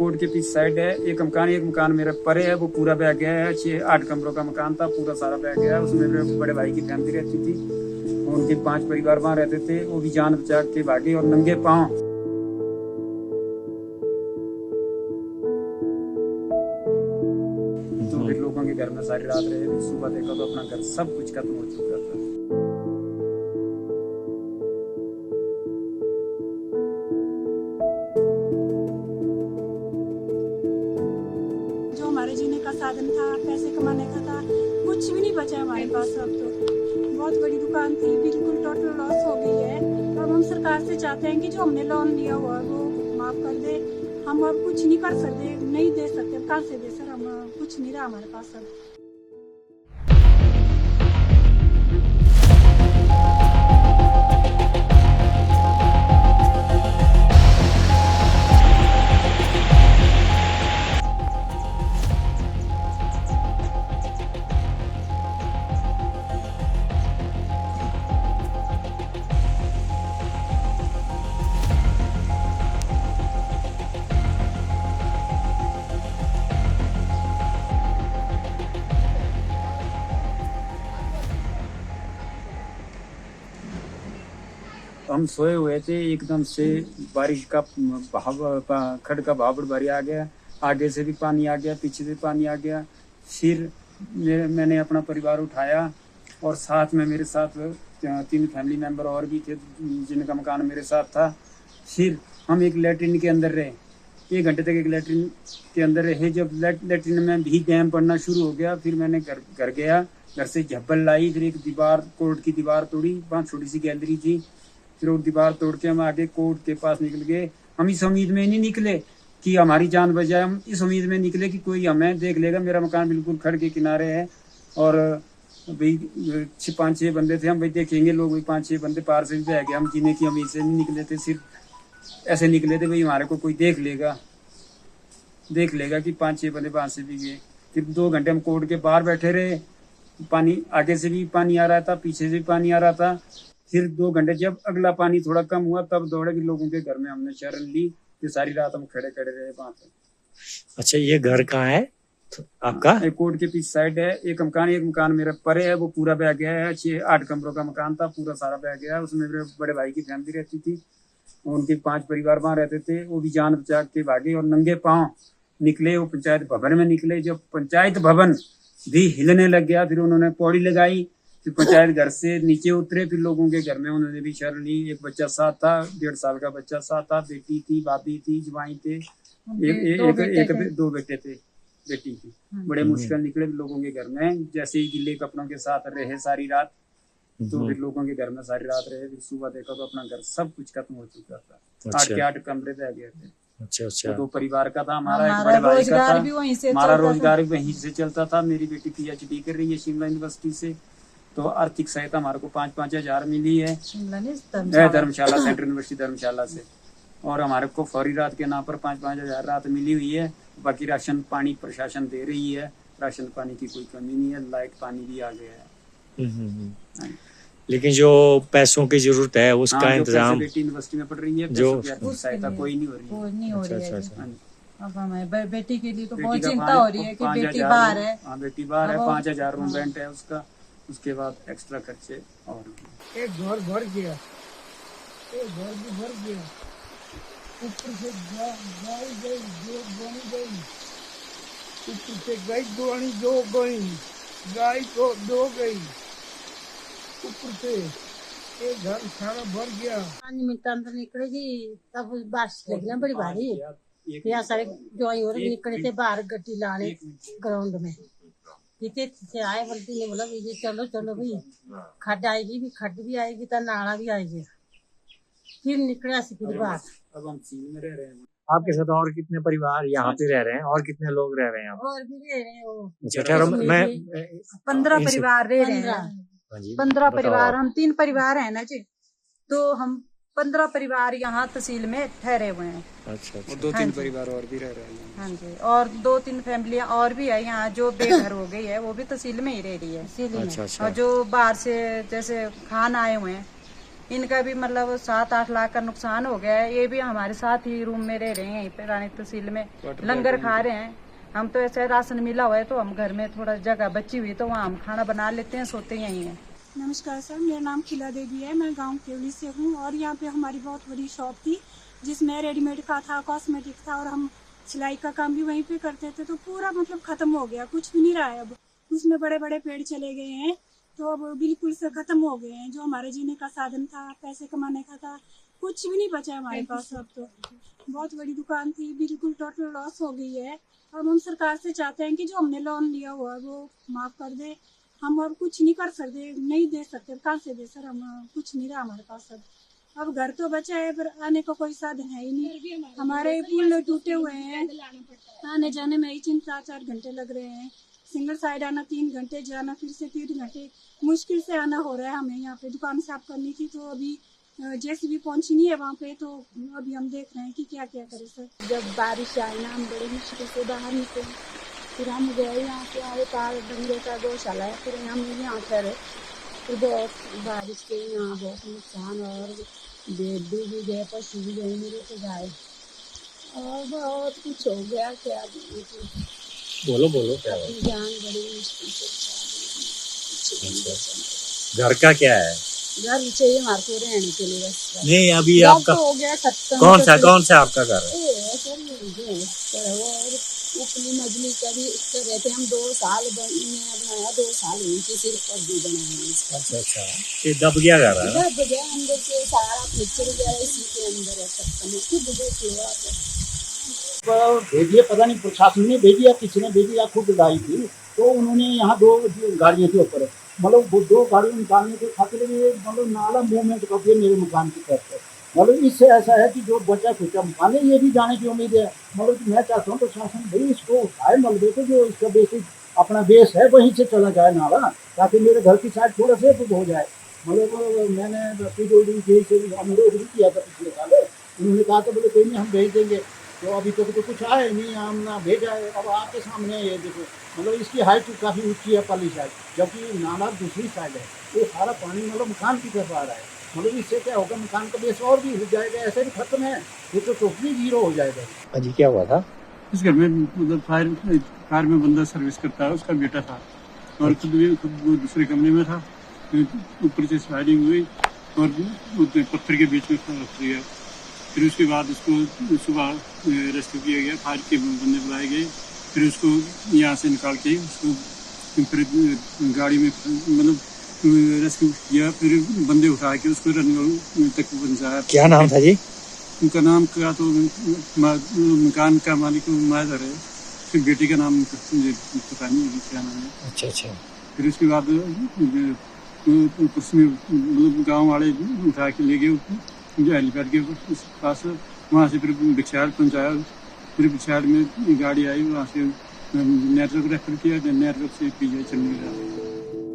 Court के पीछे side है, एक मकान मेरा परे है, वो पूरा बह गया है। 6-8 कमरों का मकान था, पूरा सारा बह गया है। उसमें मेरे बड़े भाई की फैमिली रहती थी, उनके 5 परिवार वहां रहते थे। वो भी जान बचा के भागे और नंगे पांव। तो फिर लोगों के घर में सारी रात रहे। सुबह देखा तो अपना घर सब कुछ खत्म हो चुका था। हमारे जीने का साधन था, पैसे कमाने का था, कुछ भी नहीं बचा हमारे पास। अब तो बहुत बड़ी दुकान थी, बिल्कुल टोटल लॉस हो गई है। अब हम सरकार से चाहते हैं कि जो हमने लोन लिया हुआ वो माफ कर दे। हम अब कुछ नहीं कर सकते, नहीं दे सकते, कहाँ से दे सर, हम कुछ नहीं रहा हमारे पास अब। हम सोए हुए थे, एकदम से बारिश का बहाव, खड़ का बहाव भारी आ गया। आगे से भी पानी आ गया, पीछे से पानी आ गया। फिर मैंने अपना परिवार उठाया और साथ में मेरे साथ 3 फैमिली मेंबर और भी थे जिनका मकान मेरे साथ था। फिर हम एक लैट्रिन के अंदर रहे, 1 घंटे तक एक लैट्रिन के अंदर रहे। जब लैट्रिन में भी डैम पड़ना शुरू हो गया, फिर मैंने घर गया, घर से झब्बल लाई, फिर एक दीवार, कोर्ट की दीवार तोड़ी। वहाँ छोटी सी गैलरी थी, फिर वो दीवार तोड़ के हम आगे कोर्ट के पास निकल गए। हम इस उम्मीद में नहीं निकले कि हमारी जान बच जाए, हम इस उम्मीद में निकले कि कोई हमें देख लेगा। मेरा मकान बिल्कुल खड़ के किनारे है और भाई 5-6 बंदे थे, हम भाई देखेंगे लोग, भाई 5-6 बंदे पार से भी बह गए। हम जीने की उम्मीद से नहीं निकले थे, सिर्फ ऐसे निकले थे भाई हमारे को कोई देख लेगा कि 5-6 बंदे पार से भी गए। फिर 2 घंटे हम कोर्ट के बाहर बैठे रहे। पानी आगे से भी पानी आ रहा था, पीछे से भी पानी आ रहा था। फिर 2 घंटे जब अगला पानी थोड़ा कम हुआ, तब दौड़े भी लोगों के घर में हमने शरण ली। फिर सारी रात हम खड़े रहे वहां पे। अच्छा, ये घर कहाँ है आपका? एक कोर्ट के पीछे साइड है, एक मकान मेरा परे है, वो पूरा बह गया है। 6-8 कमरों का मकान था, पूरा सारा बह गया है। उसमें मेरे बड़े भाई की फैमिली रहती थी, उनके 5 परिवार वहां रहते थे। वो भी जान बचा के भागे और नंगे पांव निकले। वो पंचायत भवन में निकले। जब पंचायत भवन भी हिलने लग गया, फिर उन्होंने पौड़ी लगाई। फिर पंचायत घर से नीचे उतरे, फिर लोगों के घर में उन्होंने भी शरण ली। एक बच्चा साथ था, 1.5 साल का बच्चा साथ था, बेटी थी, भाभी थी, जवाई थे, दो बेटे थे, बेटी थी। बड़े मुश्किल निकले लोगों के घर में। जैसे ही गिले कपड़ों के साथ रहे सारी रात, तो फिर लोगों के घर में सारी रात रहे। फिर सुबह देखा तो अपना घर सब कुछ खत्म हो चुका था। 8 के 8 कमरे रह गए थे। अच्छा। 2 परिवार का था, हमारा एक बड़े भाई का था। हमारा रोजगार भी वहीं से चलता था। मेरी बेटी PhD कर रही है शिमला यूनिवर्सिटी से, तो आर्थिक सहायता हमारे को 5-5 हजार मिली है धर्मशाला, सेंट्रल यूनिवर्सिटी धर्मशाला से। और हमारे को फौरी रात के नाम पर 5-5 हजार रात मिली हुई है। बाकी राशन पानी प्रशासन दे रही है, राशन पानी की कोई कमी नहीं है, लाइट पानी भी आ गया है। लेकिन जो पैसों की जरूरत है उसका इंतजाम, बेटी यूनिवर्सिटी में पढ़ रही है, जो सहायता कोई नहीं हो रही है। अब हमें बेटी के लिए तो बहुत चिंता हो रही है कि बेटी बाहर है। हाँ, बेटी बाहर है, 5,000 रूम रेंट है उसका, उसके बाद एक्स्ट्रा खर्चे। और एक घर भर गया, एक घर भी भर गया, ऊपर से गाय गई, जो बनी गई, ऊपर से गाय दुआनी जो गई, गाय को 2 गई, ऊपर से एक घर सारा भर गया। 5 मिनट अंदर निकलेगी तब बारिश लगी बड़ी भारी। यहाँ सारे जो और निकले थे बाहर गड्डी लाने ग्राउंड में, से आए बल्कि ने बोला ये चलो भाई, खड्ड आएगी भी, खड्ड भी आएगी तो नाला भी आएगी। फिर निकला फिर बाहर। अब हम सील में रह रहे हैं। आपके साथ और कितने परिवार यहाँ पे रह रहे हैं और कितने लोग रह रहे हैं? और भी रह रहे हैं वो। मैं 15 परिवार रह रहे हैं। 15 परिवार, हम 3 परिवार है ना जी, तो हम 15 परिवार यहाँ तहसील में ठहरे हुए हैं। अच्छा। और 2-3 परिवार और भी रह रहे हैं। हाँ जी, और 2-3 फैमिलियाँ और भी है यहाँ जो बेघर हो गई है, वो भी तहसील में ही रह रही है। अच्छा। और जो बाहर से जैसे खान आए हुए हैं इनका भी मतलब 7-8 लाख का नुकसान हो गया है। ये भी हमारे साथ ही रूम में रह रहे हैं, यहीं पे रानी तहसील में लंगर खा रहे हैं। हम तो ऐसे राशन मिला हुआ है तो हम घर में थोड़ा जगह बची हुई तो वहाँ हम खाना बना लेते हैं, सोते यहीं हैं। नमस्कार सर, मेरा नाम खिला देवी है। मैं गांव केवली से हूँ और यहाँ पे हमारी बहुत बड़ी शॉप थी जिसमें रेडीमेड का था, कॉस्मेटिक था और हम सिलाई का काम भी वहीं पे करते थे। तो पूरा मतलब खत्म हो गया, कुछ भी नहीं रहा है अब। उसमें बड़े बड़े पेड़ चले गए हैं तो अब बिल्कुल से खत्म हो गए हैं। जो हमारे जीने का साधन था, पैसे कमाने का था, कुछ भी नहीं बचा हमारे पास अब। तो बहुत बड़ी दुकान थी, बिल्कुल टोटल लॉस हो गई है। अब हम सरकार से चाहते हैं कि जो हमने लोन लिया हुआ है वो माफ कर दे। हम अब कुछ नहीं कर सकते, नहीं दे सकते, कहाँ से दे सर, हम कुछ नहीं रहा हमारे पास अब घर तो बचा है पर आने का कोई साधन है ही नहीं। हमारे पुल टूटे हुए हैं, आने जाने में ही 3-4 घंटे लग रहे हैं। सिंगल साइड आना 3 घंटे, जाना फिर से 3 घंटे, मुश्किल से आना हो रहा है हमें। यहाँ पे दुकान साफ करनी थी तो अभी जैसे भी पहुंची नहीं है वहाँ पे, तो अभी हम देख रहे हैं कि क्या क्या करें सर। जब बारिश आई ना, हम बड़ी मुश्किल से बाहर निकले। फिर हम गए यहाँ से, आए पार बंदे का गौशाला है, फिर हम यहाँ ठहरे। फिर बहुत बारिश के यहाँ बहुत नुकसान और बेड भी गए, पशु भी गए मेरे से गाय, और बहुत कुछ हो गया। क्या बोलो क्या है? जान बड़ी मुश्किल से। घर का क्या है? घर चाहिए हमारे को रहने के लिए बस। नहीं, अभी घर आपका तो हो गया खत्म। कौन सा आपका घर है? और उपली मजली का भी रहते हम 2 साल बनाया, 2 साल नीचे सिर्फ पर भी बनाया। अच्छा, ये दब गया घर है? दब गया अंदर से, सारा पिक्चर गया इसी के अंदर है खत्म। खुद देख लो आप। भेजिए, पता नहीं प्रशासन ने भेजी या किसी ने भेजी या खुद लाई थी। तो उन्होंने यहाँ 2 गाड़ियों के ऊपर मतलब 2 गाड़ियाँ निकालने के खातिर मतलब नाला मूवमेंट कर दिया मेरे मकान की तरफ। मतलब इससे ऐसा है कि जो बचा खुचा मकान है ये भी जाने की उम्मीद है। मतलब कि मैं चाहता हूँ प्रशासन भाई इसको उठाए मलबे को, जो इसका बेसिक अपना बेस है वहीं से चला जाए नाला, ताकि मेरे घर की साइड थोड़ा से कुछ हो जाए। मतलब मैंने PWD से अनुरोध भी किया था पिछले साल, उन्होंने कहा था बोले कोई नहीं हम भेज देंगे। तो अभी तक तो कुछ आया नहीं, हम ना भेजा है। अब आपके सामने ये देखो, मतलब इसकी हाइट काफ़ी ऊंची है पाली साइड, जबकि नाला दूसरी साइड है। वो सारा पानी मतलब मकान की तरफ आ रहा है। मतलब इससे क्या होगा, मकान का बेस और भी हो जाएगा, ऐसे भी खत्म है, ये तो टोटली 0 हो जाएगा। अजी क्या हुआ था? इस घर में मतलब फायर में बंदा सर्विस करता है, उसका बेटा था और खुद वो दूसरे कमरे में था। ऊपर से स्लाइडिंग हुई और पत्थर के बीच में रख दिया। फिर उसके बाद उसको सुबह रेस्क्यू किया गया, फायर के बंदे बुलाए गए। फिर उसको यहाँ से निकाल के उसको फिर गाड़ी में मतलब रेस्क्यू किया, फिर बंदे उठा के उसको रनगढ़ तक पहुँचाया। क्या नाम था जी? उनका नाम क्या तो मकान का मालिक मायदर है, फिर बेटी का नाम पता नहीं क्या नाम है। अच्छा। फिर उसके बाद उसमें मतलब गाँव वाले उठा के ले गए जो हेलीपैड के पास, वहाँ से फिर बिछाड़ पहुँचाया। फिर बिछाड़ में गाड़ी आई, वहाँ से नेटवर्क रेफर किया, नेटवर्क से PGI चलने लगा।